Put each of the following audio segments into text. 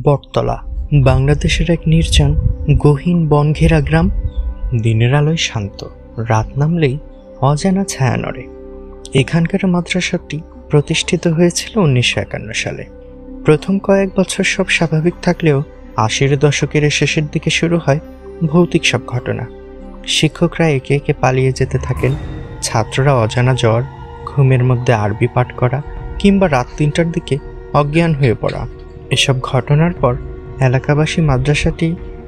বটতলা বাংলাদেশের এক নির্জন গহীন বনঘেরা গ্রাম। দিনের আলোয় শান্ত, রাত নামলেই অজানা ছায়া নড়ে। এখানকার মাদ্রাসাটি প্রতিষ্ঠিত হয়েছিল 1951 সালে। প্রথম কয়েক বছর সব স্বাভাবিক থাকলেও 80-এর দশকের শেষের দিকে শুরু হয় ভৌতিক সব ঘটনা। শিক্ষকরা একে একে পালিয়ে যেতে থাকেন, ছাত্ররা অজানা জ্বর, ঘুমের মধ্যে আরবি পাঠ করা কিংবা রাত 3টার দিকে অজ্ঞান হয়ে পড়া। এসব ঘটনার পর এলাকাবাসী মাদ্রাসাটি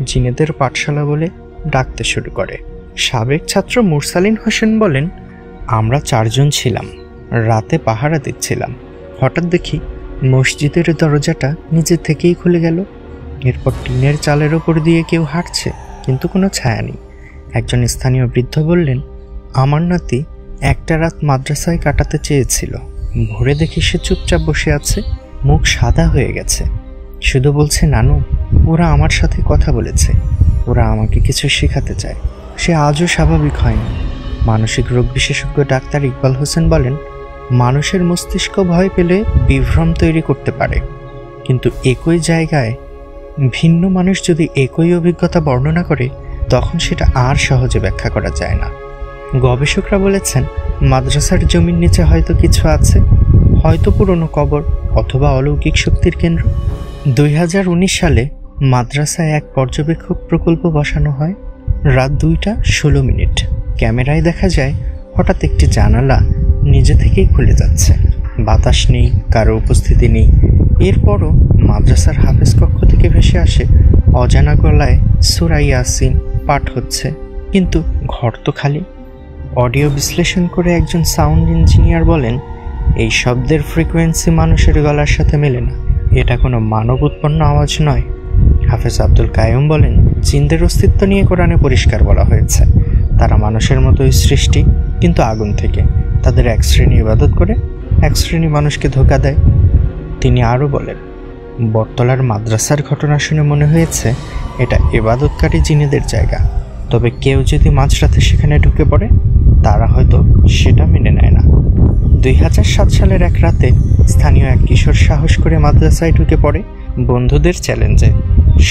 জিনেদের পাঠশালা বলে ডাকতে শুরু করে। সাবেক ছাত্র মুরসালিন হোসেন বলেন, আমরা 4 জন ছিলাম, রাতে পাহারা দিচ্ছিলাম। হঠাৎ দেখি মসজিদের দরজাটা নিজে থেকেই খুলে গেল। এরপর টিনের চালের ওপর দিয়ে কেউ হাঁটছে, কিন্তু কোনো ছায়া নেই। একজন স্থানীয় বৃদ্ধ বললেন, আমার নাতি একটা রাত মাদ্রাসায় কাটাতে চেয়েছিল। ভোরে দেখি সে চুপচাপ বসে আছে, মুখ সাদা হয়ে গেছে, শুধু বলছে, নানু, ওরা আমার সাথে কথা বলেছে, ওরা আমাকে কিছু শেখাতে চায়। সে আজও স্বাভাবিক হয়নি। মানসিক রোগ বিশেষজ্ঞ ডাক্তার ইকবাল হোসেন বলেন, মানুষের মস্তিষ্ক ভয় পেলে বিভ্রম তৈরি করতে পারে, কিন্তু একই জায়গায় ভিন্ন মানুষ যদি একই অভিজ্ঞতা বর্ণনা করে তখন সেটা আর সহজে ব্যাখ্যা করা যায় না। গবেষকরা বলেছেন, মাদ্রাসার জমির নিচে হয়তো কিছু আছে, হয়তো পুরনো কবর অথবা অলৌকিক শক্তির কেন্দ্র। 2019 সালে মাদ্রাসায় এক পর্যবেক্ষক প্রকল্প বসানো হয়। রাত 2:16। ক্যামেরায় দেখা যায় হঠাৎ একটি জানালা নিজে থেকেই খুলে যাচ্ছে। বাতাস নেই, কারো উপস্থিতি নেই। এরপরও মাদ্রাসার হাফেজ কক্ষ থেকে ভেসে আসে অজানা গলায় সূরা ইয়াসিন পাঠ হচ্ছে, কিন্তু ঘর তো খালি। অডিও বিশ্লেষণ করে একজন সাউন্ড ইঞ্জিনিয়ার বলেন, এই শব্দের ফ্রিকোয়েন্সি মানুষের গলার সাথে মেলে না, এটা কোনো মানব উৎপন্ন আওয়াজ নয়। হাফেজ আব্দুল কাইয়ুম বলেন, জিনদের অস্তিত্ব নিয়ে কোরআনে পরিষ্কার বলা হয়েছে, তারা মানুষের মতোই সৃষ্টি, কিন্তু আগুন থেকে। তাদের এক শ্রেণী ইবাদত করে, এক শ্রেণী মানুষকে ধোঁকা দেয়। তিনি আরও বলেন, বটতলার মাদ্রাসার ঘটনা শুনে মনে হয়েছে এটা ইবাদতকারী জিনেদের জায়গা। তবে কেউ যদি মাঝরাতে সেখানে ঢুকে পড়ে, তারা হয়তো সেটা মেনে নেয় না। 2007 সালের এক রাতে স্থানীয় এক কিশোর সাহস করে মাদ্রাসায় ঢুকে পড়ে বন্ধুদের চ্যালেঞ্জে।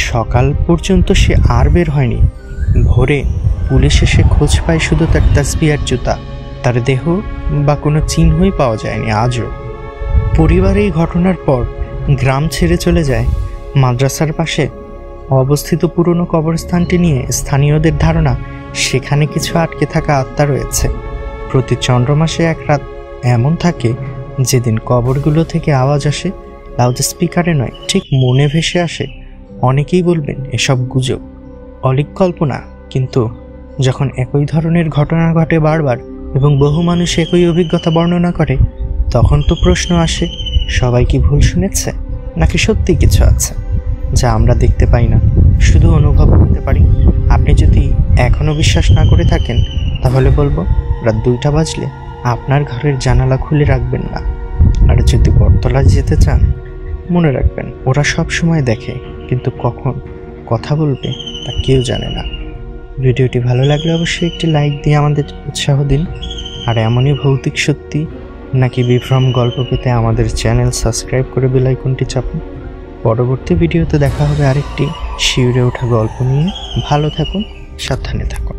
সকাল পর্যন্ত সে আর বের হয়নি। ভোরে পুলিশ এসে খোঁজ পায় শুধু তার তাসবিহ আর জুতা, তার দেহ বা কোনো চিহ্নই পাওয়া যায়নি আজও। পরিবার এই ঘটনার পর গ্রাম ছেড়ে চলে যায়। মাদ্রাসার পাশে অবস্থিত পুরনো কবরস্থানটি নিয়ে স্থানীয়দের ধারণা সেখানে কিছু আটকে থাকা আত্মা রয়েছে। প্রতি চন্দ্র মাসে এক রাত এমন থাকে যেদিন কবরগুলো থেকে আওয়াজ আসে, লাউড স্পিকারে নয়, ঠিক মনে ভেসে আসে। অনেকেই বলবেন এসব গুজব, অলীক কল্পনা, কিন্তু যখন একই ধরনের ঘটনা ঘটে বারবার এবং বহু মানুষ একই অভিজ্ঞতা বর্ণনা করে, তখন তো প্রশ্ন আসে, সবাই কি ভুল শুনেছে, নাকি সত্যি কিছু আছে যা আমরা দেখতে পাই না, শুধু অনুভব করতে পারি। আপনি যদি এখনও বিশ্বাস না করে থাকেন, তাহলে বলবো, রাত 2টা বাজলে আপনার ঘরের জানালা খুলে রাখবেন না। আর যদি বটতলায় যেতে চান, মনে রাখবেন, ওরা সব সময় দেখে, কিন্তু কখন কথা বলবে তা কেউ জানে না। ভিডিওটি ভালো লাগলে অবশ্যই একটি লাইক দিয়ে আমাদের উৎসাহ দিন। আর এমনই ভৌতিক সত্যি নাকি বিভ্রম গল্প পেতে আমাদের চ্যানেল সাবস্ক্রাইব করে বেল আইকনটি চাপুন। পরবর্তী ভিডিওতে দেখা হবে আরেকটি শিউরে ওঠা গল্প নিয়ে। ভালো থাকুন, সাবধানে থাকুন।